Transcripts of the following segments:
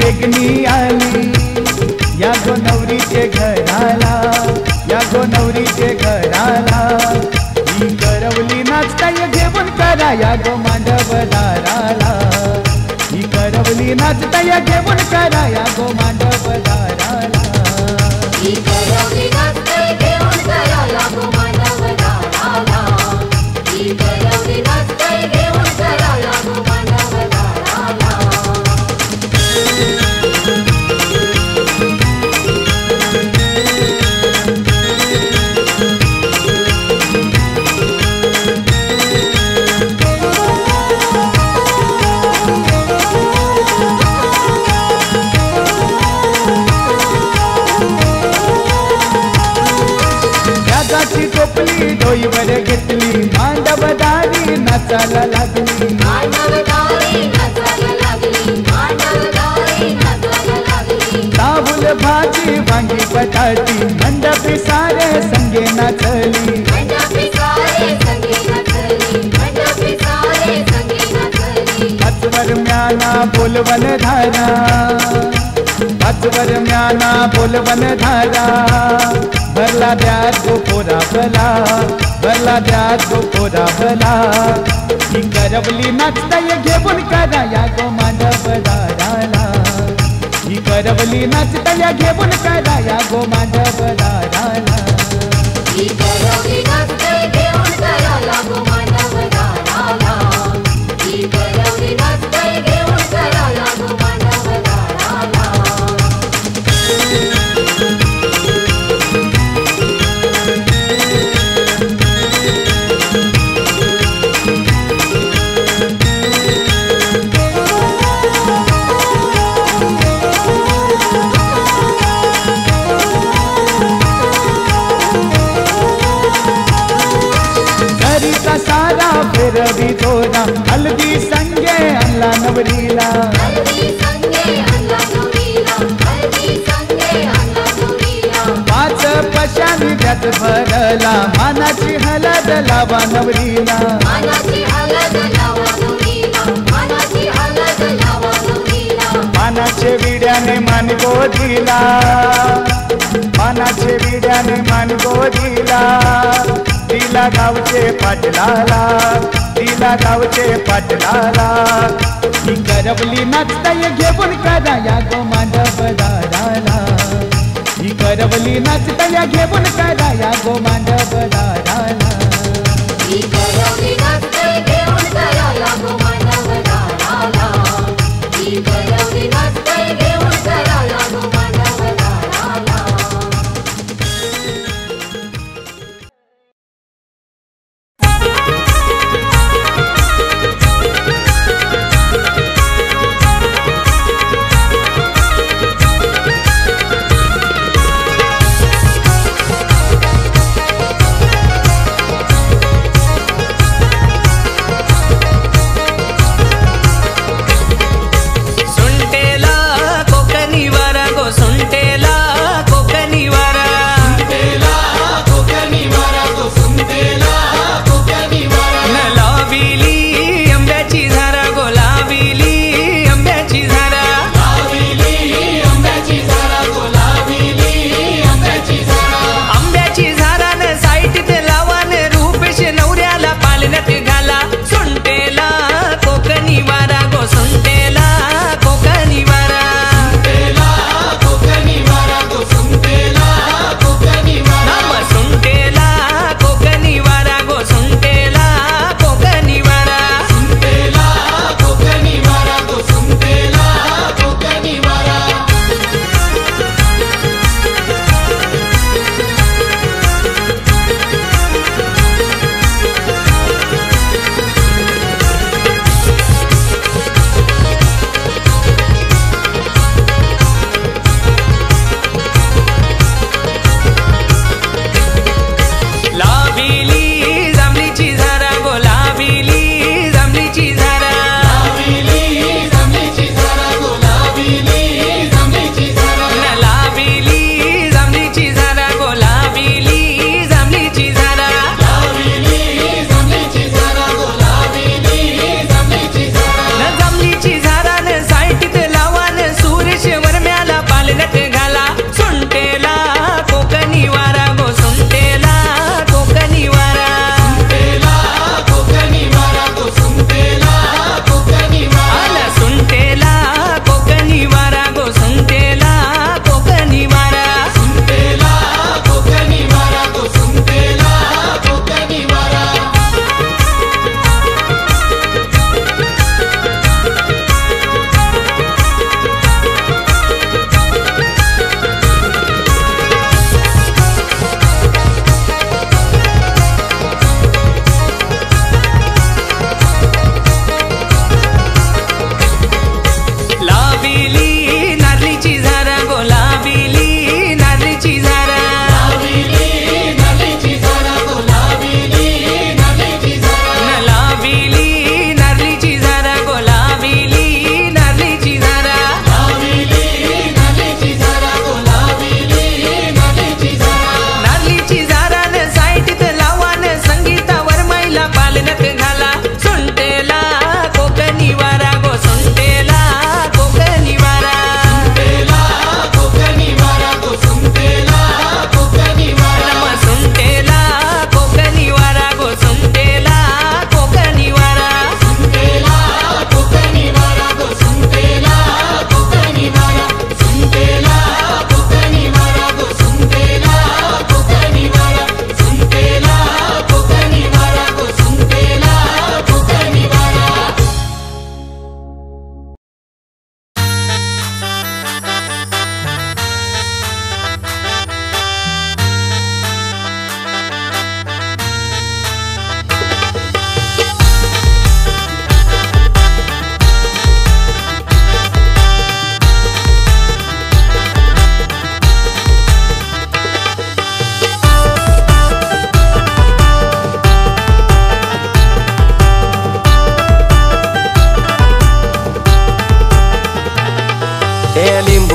वेगणी आली या गो नवरीचे घराला, या गो नवरीचे घराला। ही करवली नाचताय घेऊन करा या गो मांडव दाराला, ही करवली नाचताय घेऊन करा या गो मांडव दाराला, ही करवली नाचताय घेऊन करा या गो मांडव दाराला, ही करवली नाचताय घेऊन करा या गो मांडव दाराला। जगाची टोपली डोईवर घेतली मांडवदारी नाचायला लागली, मांडवदारी नाचायला लागली, मांडवदारी नाचायला लागली। ताबूल भाजी वांगी बटाटी मंडपी सारे संगे नाचली, मंडपी सारे संगे नाचली, मंडपी सारे संगे नाचली। पाचवर म्याना बोलवन धारा, पाचवर म्याना बोलवन धारा। भरला द्यात गो पोरा भला, भरला द्यात गो पोरा भला। ही करवली नाचताय घेऊन करा या गो मांडव दाराला, ही करवली नाचताय घेऊन करा या गो मांडव दाराला, ही करवली नाचताय घेऊन करा या गो मांडव दाराला, ही करवली नाचताय घेऊन करा या गो मांडव दाराला। घरीचा सारा फिरवी तोरा हलदी संगे आणला नवरीला, हल्दी संगे आणला नवरीला, हल्दी संगे आणला नवरीला। पाच पशानी त्यात भरला मानाची हलद लावा नवरीला, मानाची हळद लावा नवरीला, मानाची हळद लावा नवरीला। मानाचे विड्याने मान गोधीला, मानाचे विड्याने मान गोधीला। दिला गावचे पाटलाला, दिला गावचे पाटलाला। ही करवली नाचताय घेऊन करा या गो मांडव दाराला, ही करवली नाचताय घेऊन करा या गो मांडव दाराला, ही करवली नाचताय घेऊन करा या गो मांडव दाराला, ही करवली नाचताय घेऊन करा या गो मांडव दाराला।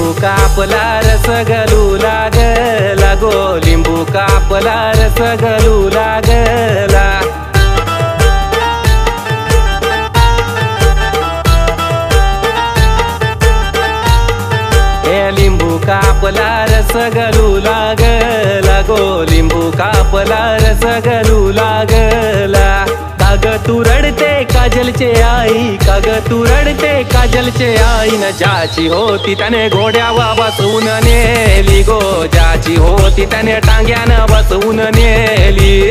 लिंबू कापला रस गलू लागला गो लिंबू कापला रस गलू लागला लिंबू कापला रस गलू लागला गो लिंबू कापला रस गलू लागला काग तू रडते काजलचे आई काग तू रडते काजलचे आई न ज्याची होती त्याने घोड्यावर बसवून नेली गो ज्याची होती त्याने टांग्यानं बसवून नेली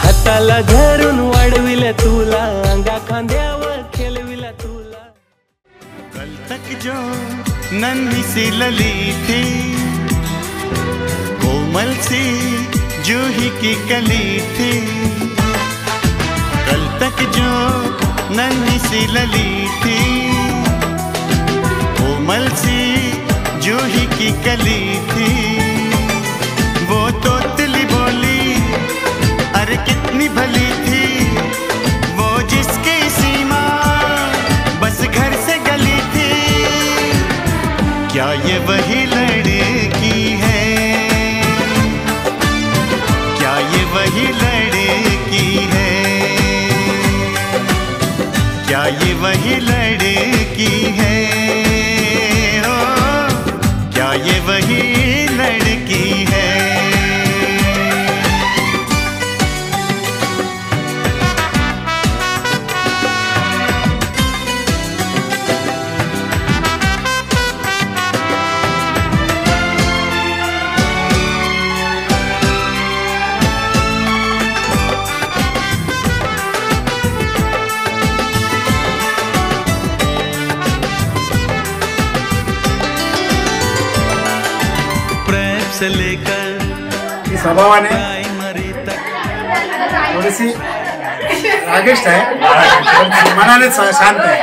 हाताला धरून वाढविल तुला अंगा खांद्यावर खेळविल तुला कल तक जो नन्ही सी लली थी कोमल सी जूही की कली थी कल तक जो नन्ही सी लली थी कोमल सी जूही की कली थी वो तोतली बोली अरे कितनी भली थी वो जिसकी सीमा बस घर से गली थी क्या ये वही लड़की है क्या ये वही लड़की है क्या ये वही लड़की है ओ क्या ये वही लड़की है से लेकर स्वभावाने थोडीशी रागिष्ट आहे मनाने शांत आहे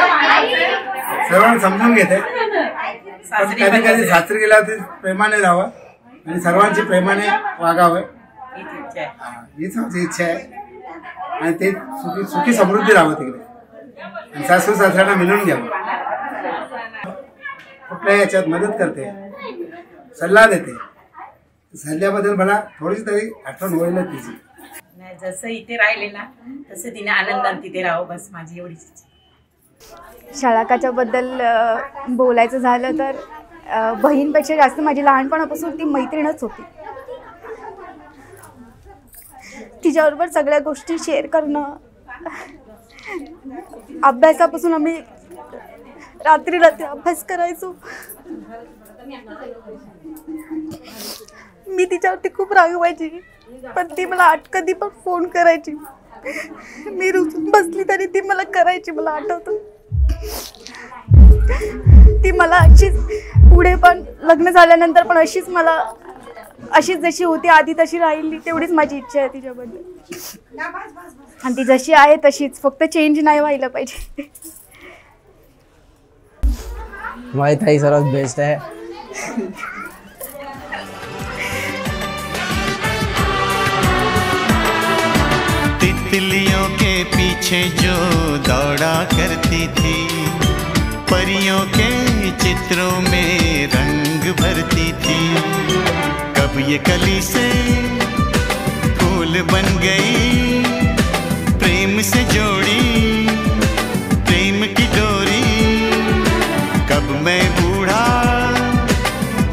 सर्वांना समजून घेते पण कधी कधी सासरी गेल्यावरती प्रेमाने राहावं आणि सर्वांची प्रेमाने वागावं हीच आमची इच्छा आहे आणि ते सुखी समृद्धी राहावं तिकडे आणि सासू सासऱ्यांना मिळून घ्यावं कुठल्या याच्यात मदत करते सल्ला देते सल्ल्याबद्दल मला थोडीशी तरी आठवण होईल तिची जसं इथे राहिले ना तसं तिने आनंदात तिथे राहावं बस माझी एवढीच इच्छा. शाळाकाच्या बद्दल बोलायचं झालं तर बहीणपेक्षा जास्त माझी लहानपणापासून ती मैत्रीणच होती. तिच्याबरोबर सगळ्या गोष्टी शेअर करणं अभ्यासापासून आम्ही रात्री रात्री अभ्यास करायचो. मी तिच्यावरती खूप रागवायची पण ती मला कधी पण फोन करायची. मी रुसून बसली तरी ती मला करायची. मला आठवतं ती मला अशीच पुढे पण लग्न झाल्यानंतर पण अशीच मला अशीच जशी होती आधी तशी राहिली तेवढीच माझी इच्छा आहे तिच्याबद्दल. आणि ती जशी आहे तशीच फक्त चेंज नाही व्हायला पाहिजे. माझी ताई सर्वात बेस्ट आहे. तितलियों के पीछे जो दौड़ा करती थी, परियों के चित्रों में रंग भरती थी। कब ये कली से फूल बन गई, प्रेम से जोड़ी प्रेम की डोरी। कब मैं बूढ़ा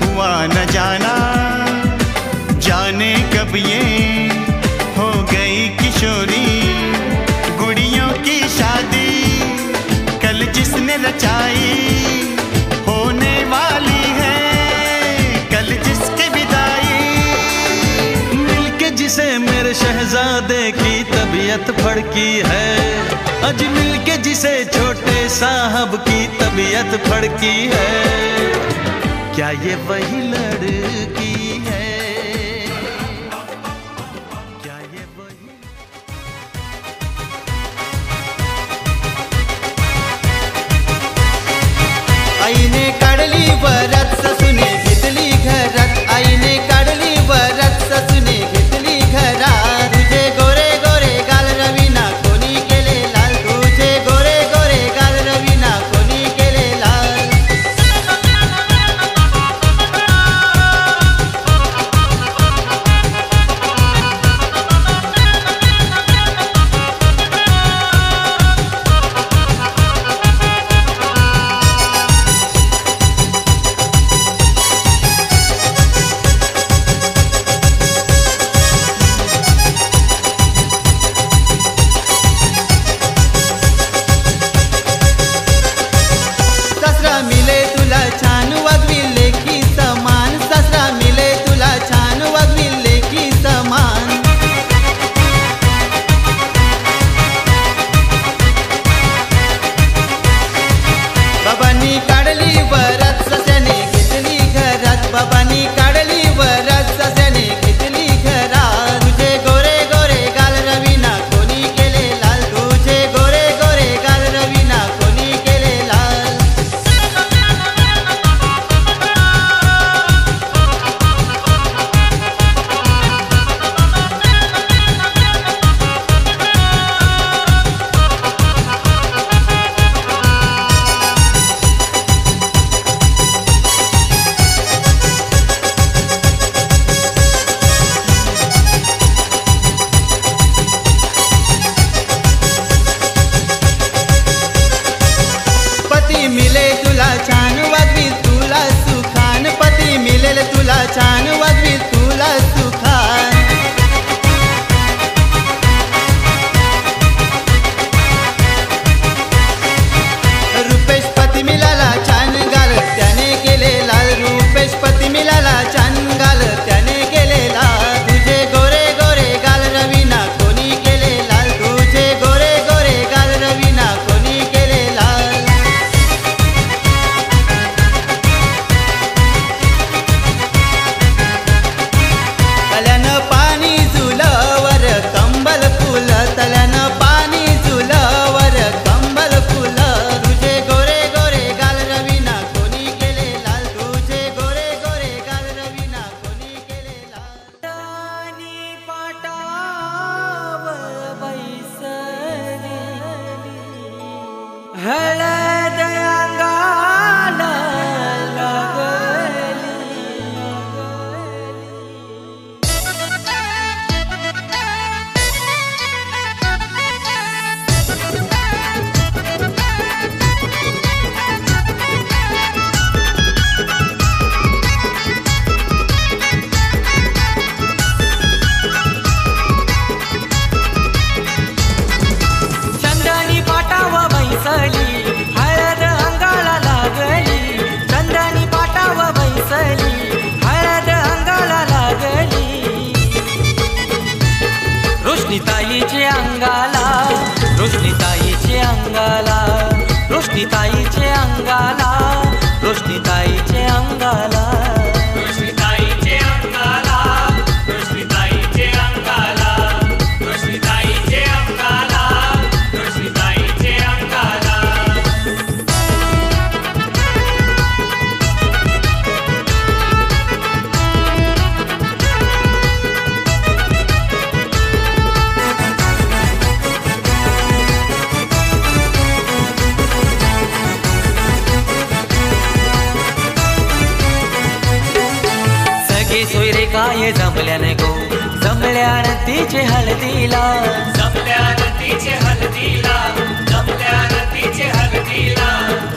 हुआ न जाना, जाने कब ये हो गई किशोरी। गुड़ियों की शादी कल जिसने रचाई, होने वाली है कल जिसकी विदाई। मिलके जिसे मेरे शहजादे की तबीयत फड़की है, अज मिलके जिसे छोटे साहब की तबीयत फड़की है। क्या ये वही लड़की है? क्या ये वही? आईने काढली वरात ससुने घेतली घरात, आईने काढली वरात ससुने घेतली घरात। तुझे गोरे गोरे गाल रवीना कोणी केले लाल, तुझे गोरे गोरे गाल रवीना कोणी केले लाल। सासरा मिले तुला छान वागविले की समान, सासरा मिले तुला छान वागविले की समान। बाबांनी काढली वरात सस्याने घेतली घरात, बाबांनी काढली वरात सस्याने घेतली घरात। तुझे गोरे गोरे गाल रवीना कोणी केले लाल, तुझे गोरे गोरे गाल रवीना कोणी केले लाल। पती मिले तुला छान वागवी तुला सुखान, पती मिळेल तुला छान वागवी तुला सुखान। रुपेश पती मिळाला छान गाल त्याने केले लाल, रुपेश पती मिळाला छान गाल त्याने केले लाल। तुझे गोरे गोरे गाल रवीना कोणी केले लाल, तुझे गोरे गोरे गाल रवीना कोणी केले लाल। तल्यानं पाणी झुलवर कंबल फुल, तल्यानं पाणी झुलवर कंबल फुल। तुझे गोरे गोरे गाल रवीना कोणी केले लाल, तुझे गोरे गोरे गाल रवीना कोणी केले लाल। पाटाव बैसली हळद अंगाला लागली। चंदनी पाटाव बैसली हळद अंगाला लागली, चंदनी पाटाव बैसली हळद अंगाला लागली। रोशनीताईचे अंगाला, रोशनीताईचे अंगाला, रोशनीताईचे अंगाला, रोशनीताईचे अंगाला। रोशनीताईचे अंगाला, रोशनीताईचे अंगाला, रोशनीताईचे अंगाला, रोशनीताईचे अंगाला। माये जमल्यान गो जमल्यान तिचे हळदीला जमल्यान तिचे हळदीला जमल्यान तिचे हळदीला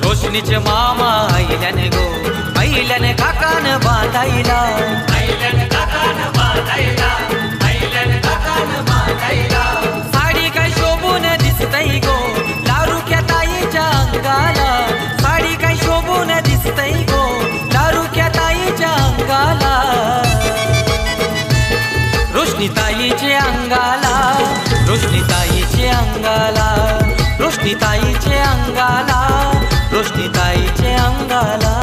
रोशनीचे मामा आईल्यान गो आईल्यान काकान बांधायला आईल्यान काकान बांधायला आईल्यान काकान बांधायला साडी काय शोभून दिसतई गो लारुक्या ताईच्या अंगाला साडी काय शोभून दिसतई गो लारुक्या ताईच्या अंगाला रोशनी ताईचे अंगाला रोशनी ताईचे अंगाला रोशनी ताईचे अंगाला रोशनी ताईचे अंगाला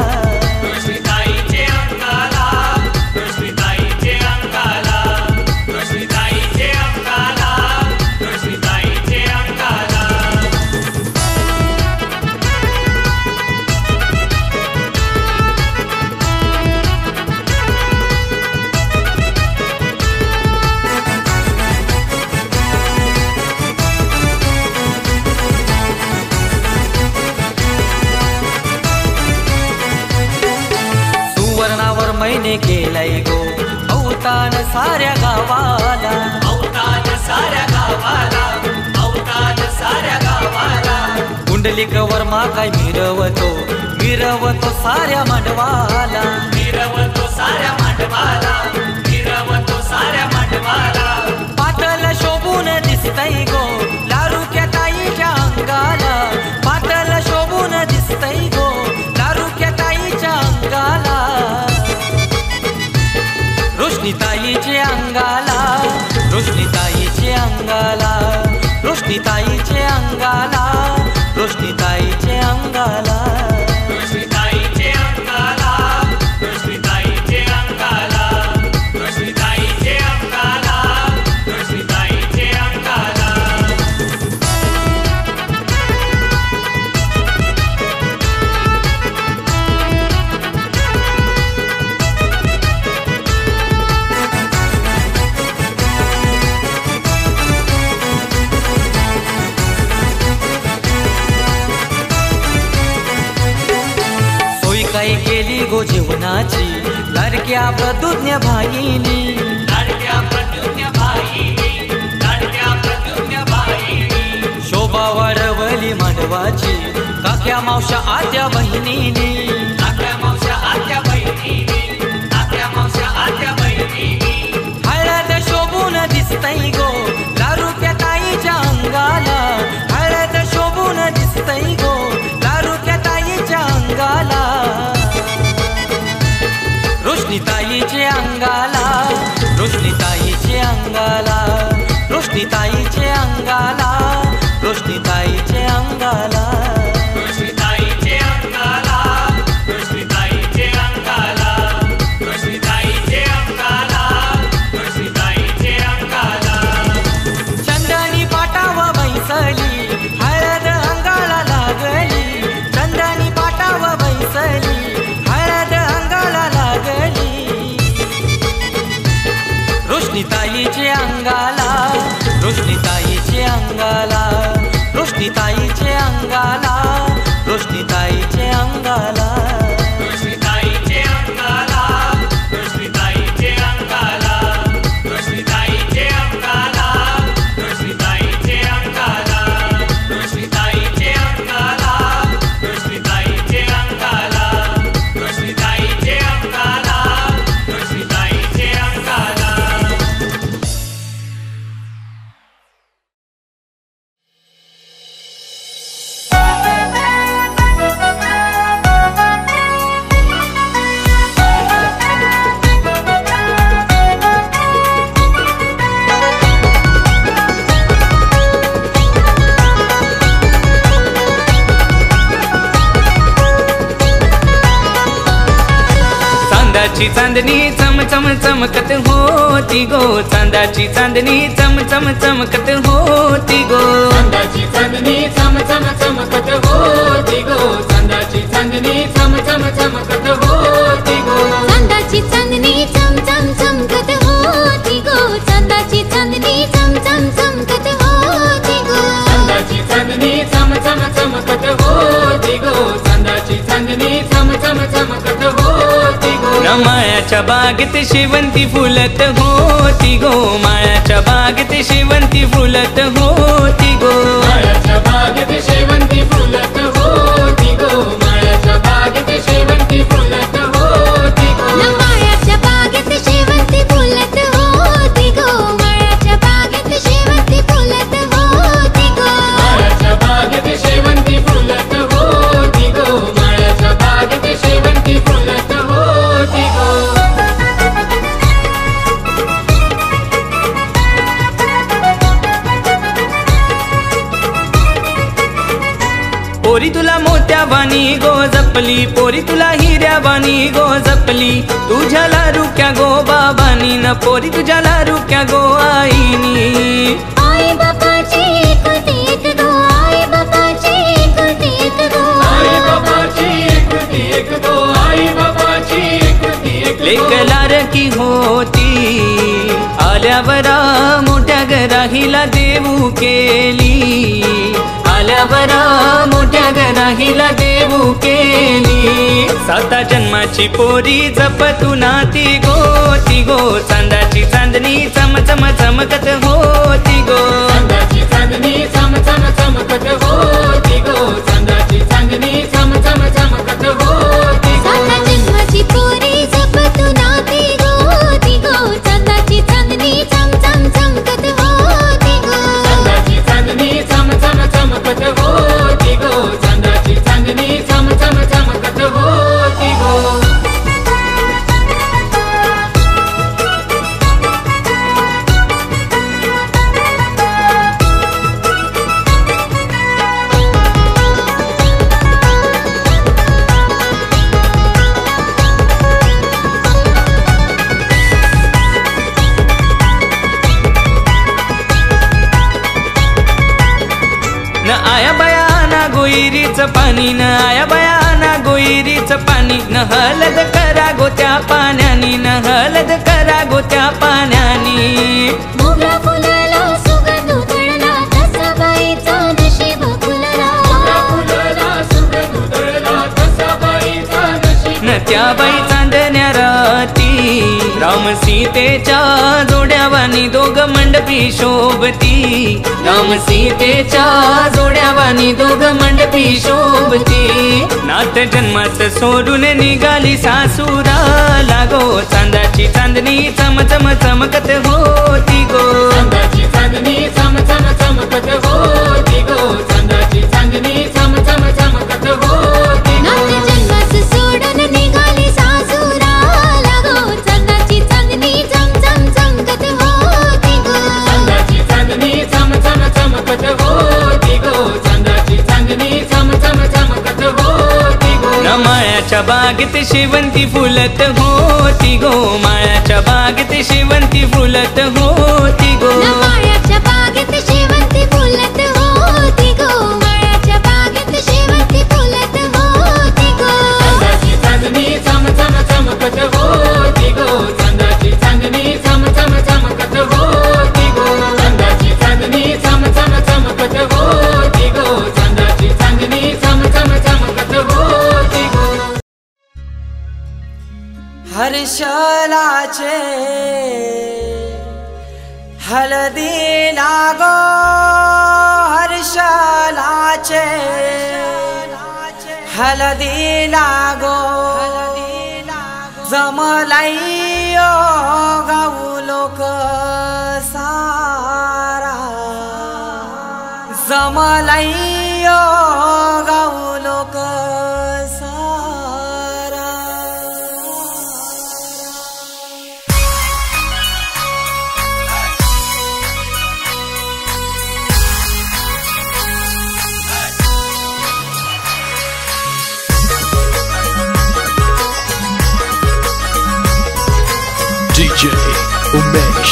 रोशनी ताईचे अंगाला रोशनी ताईचे अंगाला रोशनी ताईचे अंगाला रोशनी ताईचे अंगाला सुवर्णावर मैने केलाय गो अवतान साऱ्या गावाला अवतान साऱ्या गावाला अवतान साऱ्या गावाला कुंडलिक वर्मा काय मिरवतो मिरवतो साऱ्या मांडवाला मिरवतो साऱ्या मांडवाला मिरवतो साऱ्या मांडवाला पातळ शोभून दिसतई गो लारुक्या ताईच्या अंगाला पातळ शोभून दिसतई गो लारुक्या ताईच्या अंगाला रोशनी ताईचे अंगाला रोशनी ताईचे अंगाला रोशनी ताईचे अंगाला रोशनी ताईचे अंगाला रोशनी ताईचे अंगाला रोशनी ताईचे अंगाला रोशनी ताईचे अंगाला रोशनी ताईचे अंगाला काय केली गो जीवनाची लाडक्या प्रदुज्ञ भाईनी लाडक्या प्रदुज्ञ भाईनी लाडक्या प्रदुज्ञ भाईनी शोभा वाढवली मांडवाची काक्या मावशा आत्या बहिणीनी काक्या मावशा आत्या बहिणीनी काक्या मावशा आत्या बहिणीनी हळद शोभून दिसतई गो लारुक्या ताईच्या अंगाला हळद शोभून दिसतई गो लारुक्या ताईच्या अंगाला रोशनी ताईचे अंगाला रोशनी ताईचे अंगाला रोशनी ताईचे अंगाला रोशनी ताईचे अंगाला रोशनी ताईचे अंगाला रोशनी ताईचे अंगाला रोशनी ताईचे अंगाला रोशनी ताईचे अंगाला चंदनी पाटावा बैसली हळद अंगाला लागली चंदनी पाटावा बैसली हळद अंगाला लागली रोशनी ताईचे अंगाला रोशनी ताईचे अंगाला रोशनी ताईचे अंगाला रोशनी ताईचे अंगाला रोशनी ताईचे अंगाला रोशनी ताईचे अंगाला रोशनी ताईचे अंगाला रोशनी ताईचे अंगाला रोशनी ताईचे अंगाला रोशनी ताईचे अंगाला रोशनी ताईचे अंगाला रोशनी ताईचे अंगाला चांदाची चांदणी चम चम चमकत होती गो चांदाची चांदणी चम चम चमकत होती गो चांदाची चांदणी चम चम चमकत होती गो चांदाची चांदणी चम चम चमकत होती गो चांदाची चांदणी चम चम चमकत होती गो चांदाची चांदणी चम चम चमकत होती गो चांदाची चांदणी चम चम चमकत होती गो चांदाची चांदणी चम चम चमकत होती गो मायाच्या माळ्याच्या बागेत शेवंती फुलत होती गो, माळ्याच्या बागेत शेवंती फुलत होती गो, माळ्याच्या बागेत शेवंती फुलत होती गो, माळ्याच्या बागेत शेवंती फुलत होती गो, माळ्याच्या बागेत शेवंती फुलत होती गो, माळ्याच्या बागेत शेवंती फुलत होती गो, माळ्याच्या बागेत शेवंती फुलत होती गो, माळ्याच्या बागेत शेवंती फुलत होती गो. पोरी तुला मोत्यावानी गो जपली, पोरी तुला हिऱ्यावानी गो जपली, तुझ्या लारुक्या गो बाबानी न पोरी तुझ्या लारुक्या गो आईनी. आई बापाची एकुलती एक गो, आई बापाची एकुलती एक गो, आई बाबाची एकुलती एक गो, आई बाबाची एकुलती एक गो. लेक लारकी होती आल्यावरा मोठ्या घरा हिला देऊ केली, आल्यावरा मोठ्या घरा हिला देऊ केली. 7 जन्माची पोरी जपतू नाती गो, ती गो चांदाची चांदणी चम चम चमकत होती गो, चांदाची चांदणी चम चम चमकत होती गो, चांदाची चांदणी चम चम चमकत होती गो. 7 जन्माची पोरी जपतू नाती गो, ती गो चांदाची चांदणी चम चम चमकत होती गो, चांदाची चांदणी चम चम चमकत होती गो, चांदाची चांदणी चम चम चमकत होती गो. न आया बयाना गोईरीच पाणी, न आया बयाना गोईरीच पाणी, न हलद करा गोत्या पाण्यानी, न हलद करा गोत्या पाण्यानी. मोगरा फुलला सुगंध उधळला, तसा बाईचा नशीब फुलला, मोगरा फुलला सुगंध उधळला, तसा बाईचा नशीब. न त्या बाई चांदण्या राती राम सीतेच्या जोड्यावानी दोघ मंडपी शोभती, राम सीतेच्या जोड्यावानी दोघ मंडपी शोभती. नाथ जन्माचं सोडून निघाली सासूरा लागो, चांदाची चांदणी चम चम चमकत होती गो, चांदाची चांदणी चम चम चमकत होती गो, चांदाची चांदणी चम चम चमकत होती गो. नाथ जन्माचं सोडून निघाली सासूरा लागो, चांदाची चांदणी चम चम चमकत होती गो, चांदाची चांदणी चम चम चमकत होती गो, चांदाची चांदणी चम चम चमकत होती गो. न माळ्याच्या बागेत शेवंती फुलत होती गो, माळ्याच्या बागेत शेवंती फुलत होती गो, माळ्याच्या बागेत शेवंती फुलत होती गो, माळ्याच्या बागेत शेवंती फुलत होती गो, चांदाची चांदणी चम चम चमकत होती गो, चांदाची चांदणी चम चम चमकत होती गो, चांदाची चांदणी चम चम चमकत होती गो, चांदाची चांदणी चम चम चमकत होती गो. हर्षलाचे हलदी लागो, हर्षलाचे हलदी लागो, जमलाइयो गाऊ लोक सारा, जमलाइयो गाऊ लोक सारा. DJ उमेश.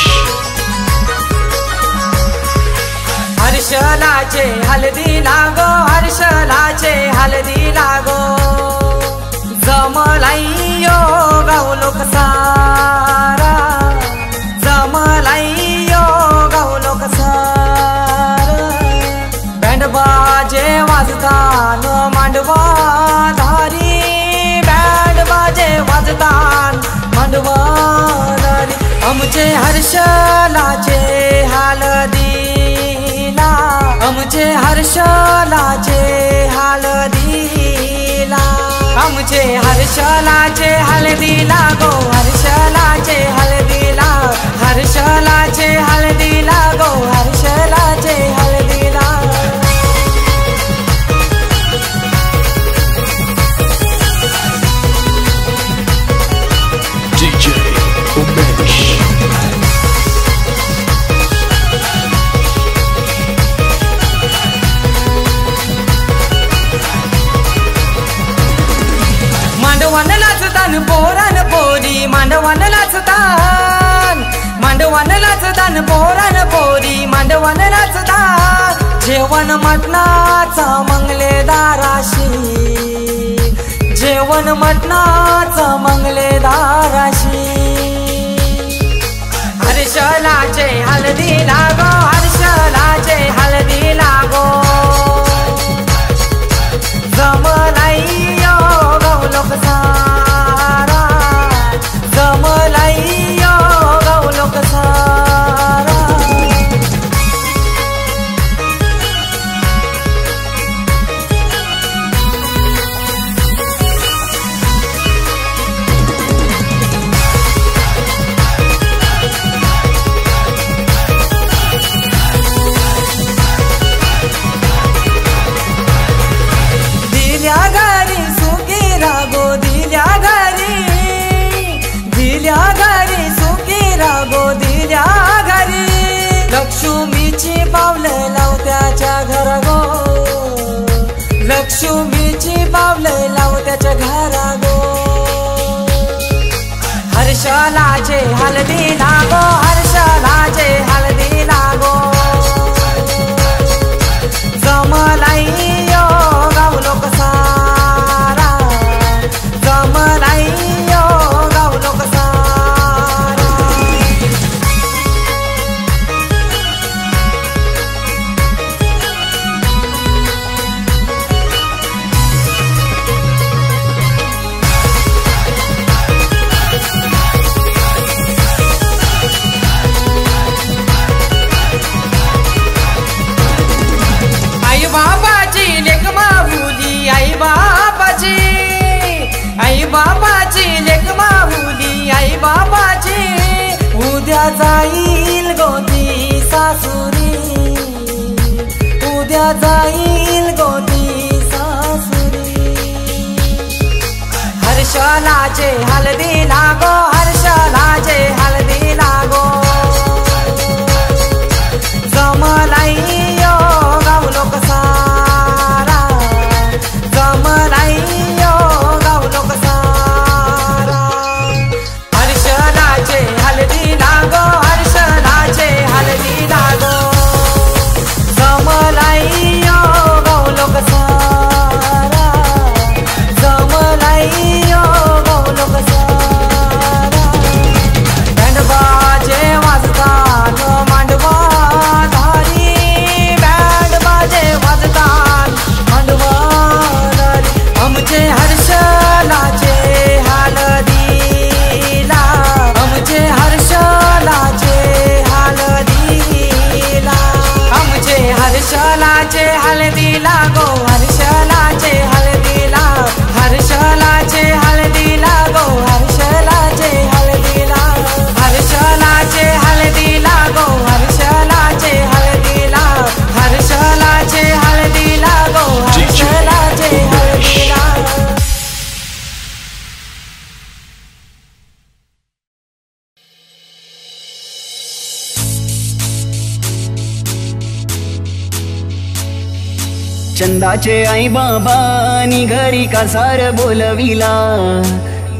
हर्षलाचे हलदी लागो, हर्षलाचे हलदी लागो, जमलाइयो गाऊ लोक सारा, जमलाइयो गाऊ लोक सारा. बँड बाजे वाजतान मांडवा धारी, बँड बाजे वाजतान मांडवा हर्षलाचे हळदीला आमचे हर्षलाचे हळदीला आमचे हर्षलाचे हळदीला गो हर्षलाचे हळदीला हर्षलाचे हळदीला गो हर्षलाचे हळदीला DJ Umesh. मांडवान नाचतान पोरान पोरी मांडवान नाचतान मांडवान नाचतान पोरान पोरी मांडवान नाचतान जेवण मटणाचा मंगलेदाराशी जेवण मटणाचा मंगलेदाराशी हर्षलाचे हळदी लागो हर्षलाचे हळदी लागो जमलाइयो गौलोक सारा जमलाइयो गौलोक सारा दिल्या घरी सुखी रागो दिल्या घरी सुखी रागो दिल्या घरी लक्ष्मीची पावलं लावत्याच्या घर गो लक्ष्मीची पावलं लावत्याच्या घरा गो हर्षलाचे हळदी लागो हर्षलाचे हळदी लागो जमलाइयो गावलोक सारा जमलाइयो गावलोक सारा आई बाबाची लेक माहुली आई बाबाची लेक माहुली आई बाबाची उद्या जाईल गोदी सासुरी उद्या जाईल गोदी सासुरी हर्षलाचे हळदी लागो हर्षलाचे हळदी लागो जमलाइयो गावलोक सारा जमलाइयो गावलोक सारा हर्षलाचे हळदी लागो हर्षलाचे हळदी लागो जमलाइयो गावलोक सारा जमलाइयो गावलोक सारा बँड बाजे वाजतान मांडवा धारी बँड बाजे वाजतान मांडवा धारी आमचे हर्षलाचे हळदीला आमचे हर्षलाचे हळदीला आमचे हर्षलाचे हळदीला गो हर्षलाचे हळदीला हर्षलाचे हळदीला गो हर्षलाचे हळदीला हर्षलाचे हळदीला गो हर्षलाचे हळदीला हर्षलाचे हळदीला गो हर्षलाचे हळदीला चंदाचे आई बाबानी घरी कासार बोलविला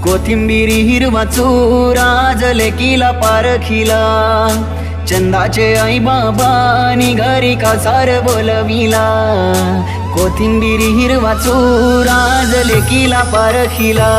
कोथिंबिरी हिरवा चूर आज लेकीला पारखिला चंदाचे आई बाबानी घरी कासार बोलविला कोथिंबिरी हिरवा चूर आज लेकीला पारखिला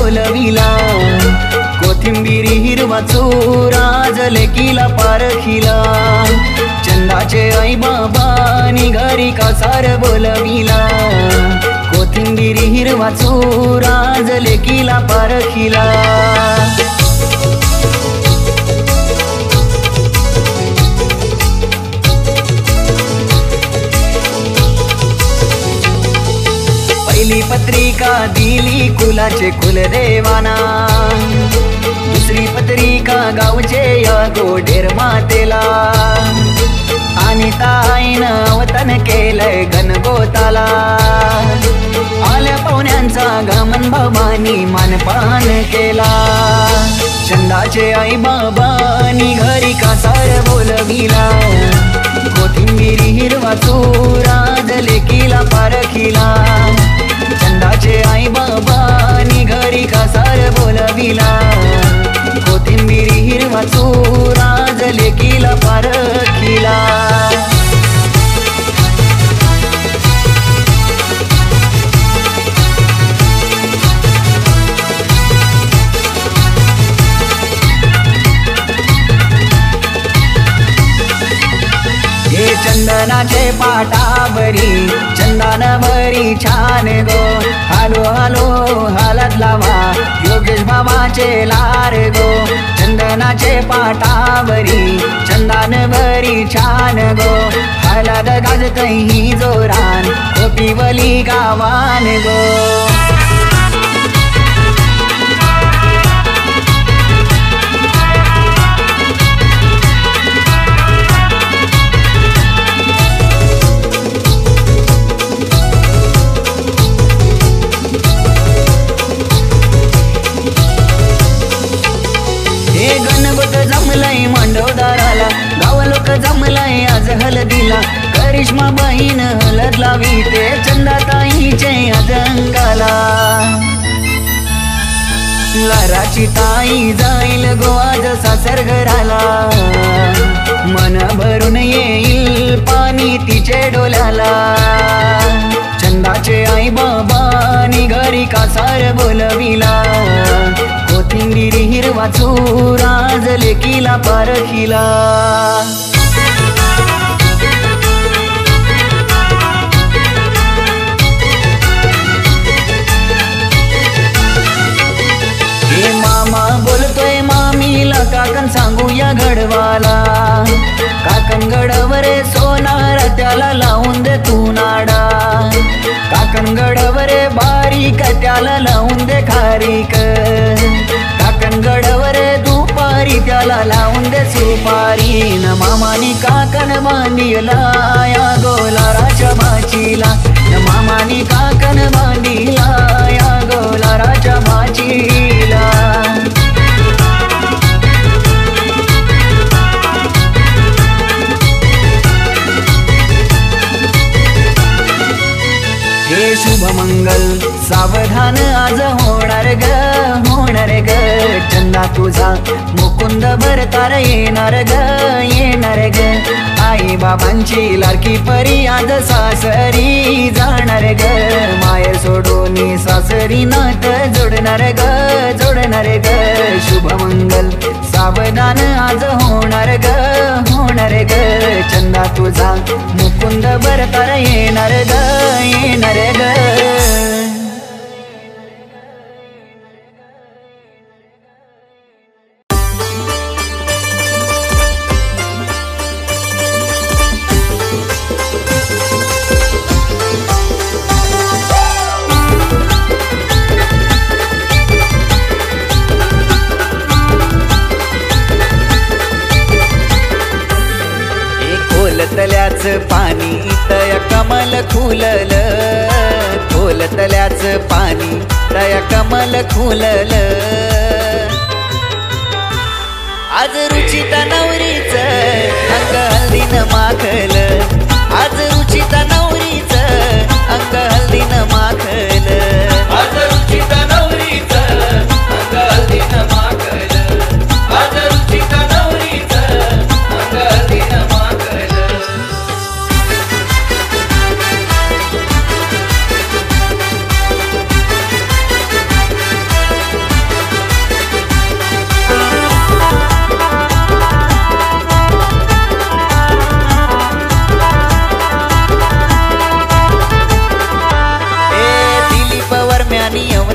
बोलविला कोथिंबिरी हिरवा चोरा जलेकीला पारखिला चंदाचे आई बाबानी घरी कासार बोलविला कोथिंबिरी हिरवा चोरा जलेकीला पारखिला पहिली पत्रिका दिली कुलाचे कुलदेवाना दुसरी पत्रिका गावचे या गोडेर मातेला आणि ताईनं वतन केलंय घनगोताला आल्या पाहुण्यांचा गमन बाबांनी मानपान केला चंदाचे आई बाबांनी घरी कासार बोलविला कोथिंबिरी हिरवा चोरा जलेकीला पारखिला चंदाचे आई बाबांनी घरी कासार बोलविला कोथिंबिरी हिरवा चोरा जलेकीला पारखिला चंदनाचे पाटावरी चंदन भरी छान गो हालो हालो हालत लावा योगेश बाबाचे लार गो चंदनाचे पाटावरी चंदन भरी छान गो हालत गाजतही जोरान कोपिवली गावान गो जमलय मांडवदाराला गाव लोक जमलय आज हलदीला करिश्मा बहीण हलद लावी ते चंदाताईचे आज अंगाला लाराची ताई जाईल गो आज सासर घराला मन भरून येईल पाणी तिचे डोल्याला चंदाचे आई बाबांनी घरी कासार बोलविला कोथिंबिरी हिरवा चोरा जलेकीला पारखिला हे मामा बोलतोय मामीला काकन सांगूया घडवाला काकन गडवरे सोनार त्याला लावून दे तू नाडा काकन गडवरे बारीक त्याला लावून दे खारीक काकन गडवरे दुपारी त्याला लावून दे सुपारी न मामानी काकन बांधीला या गोलाराच्या भाचीला न मामानी काकन बांधीला या गोलाराच्या भाचीला हे शुभ मंगल सावधान आज होणार ग चंदा तुझा मुकुंद भरतार येणार ग आई बाबांची लाडकी परी आज सासरी जाणार ग माय सोडून सासरी नात जोडणार ग शुभ मंगल सावधान आज होणार ग चंदा तुझा मुकुंद भरतार येणार ग खोलतल्याच पाणी तया कमल खुलल खोलतल्याच पाणी तया कमल खुलल आज रुचिता नवरीच अंग हल्दीन माखल आज रुचिता नवरीच अंग हल्दीन माखल आज रुचिता नवरीच अंग हल्दीन माखल आज रुचिता नवरीच अंग हल्दीन माखल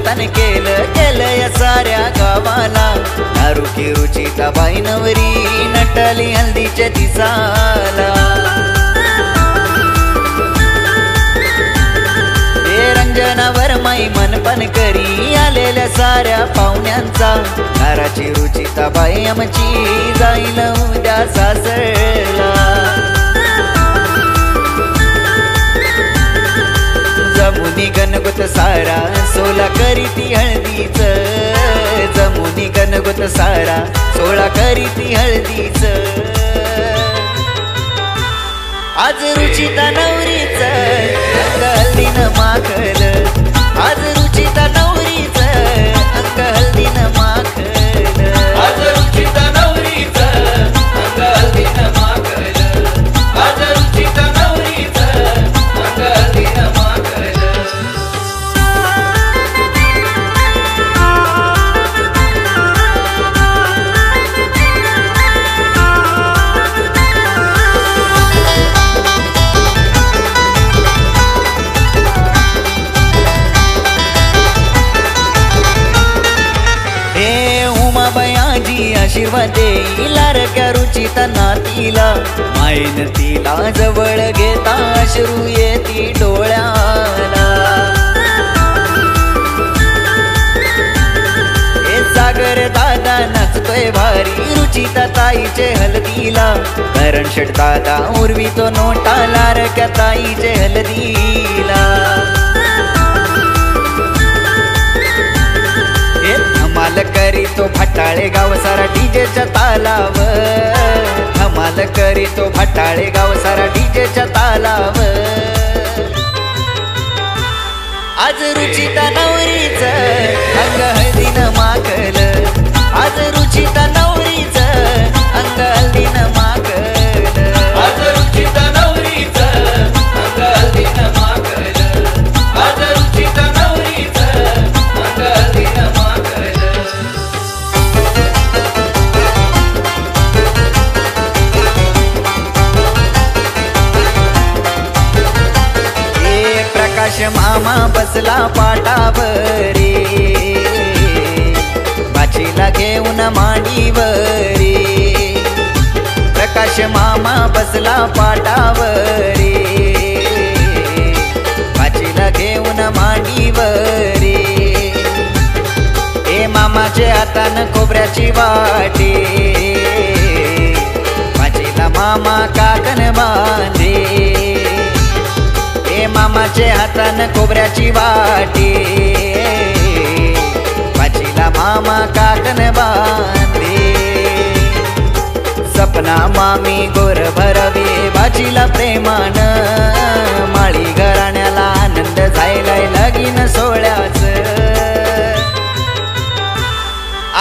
गुलतान केलं या साऱ्या गावाला. दारू की रुचिता बाई नवरी नटली हल्दीच्या दिसाला. हे रंजनावर माई मनपण करी आलेल्या साऱ्या पाहुण्यांचा. दाराची रुचिता बाई आमची जाईल उद्या सासरला. जमुनी गणगोत सारा सोला करी ती हळदीच. जमुनी गणगोत सारा सोळा करी ती हळदीच. आज रुचिता नवरीच अंग हल्दीनं माखल. आज रुचिता नवरीच अंग हल्दीनं माखल. आज रुचिता नवरीच अंग हल्दीनं माखल. आज रुचिता नवरीच अंग हल्दीनं माखल. आशीर्वाद देई लाडक्या रुचिता नातीला. मायन तिला जवळ घेता अश्रू येती डोळ्याला. हे सागर दादा नाचतोय भारी रुचिता ताईचे हलदीला. करण शेठ दादा उर्वी तो नोटा लाडक्या ताईचे हलदीला. धमाल करी तो भटाळे गाव सारा डीजेच्या तालावर. धमाल करी तो भटाळे गाव सारा डीजेच्या तालावर. आज रुचिता नवरीच अंग हळदीनं माखल. आज रुचिता नवरीच अंग हळदीनं माखल. आज रुचिता नवरीच अंग हल्दीनं माखल. आज रुचिता नवरीच अंग हल्दीनं माखल. प्रकाश मामा बसला पाटावरी. बाचीला घेऊन मांडीवरी. प्रकाश मामा बसला पाटावरी. बाचीला घेऊन मांडीवरी. हे मामाचे हातानं खोबऱ्याची वाटी. बाचीला मामा काकण बांधे. मामाचे हातानं खोबऱ्याची वाटी. बाचीला मामा काकण बांधे. सपना मामी गोर भरवे बाचीला प्रेमान. माळी घराण्याला आनंद झायलाय लगीन सोहळ्याच.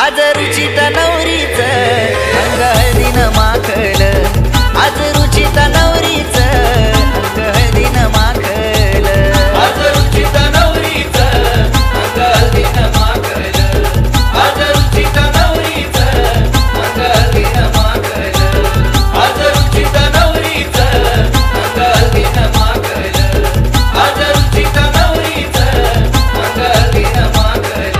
आज रुचिता नवरीच अंग हळदीनं माखल. आज रुचिता नवरीच अंग हळदीनं माखल. आज रुचिता नवरीच अंग हल्दीनं माखल. आज रुचिता नवरीच अंग हल्दीनं माखल. आज रुचिता नवरीच अंग हल्दीनं माखल. आज रुचिता नवरीच अंग हल्दीनं माखल.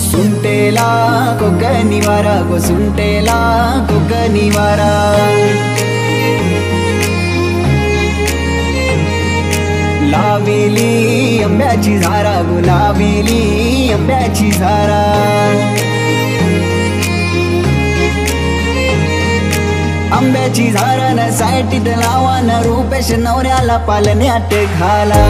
सुंटेला कोकणी वारा गो सुंटेला कोकणी वारा. लाविली आंब्याची झारा गो लाविली आंब्याची झारा. आंब्याची झारा न साईटीत लावा न रुपेश नवऱ्याला पालण्यात घाला.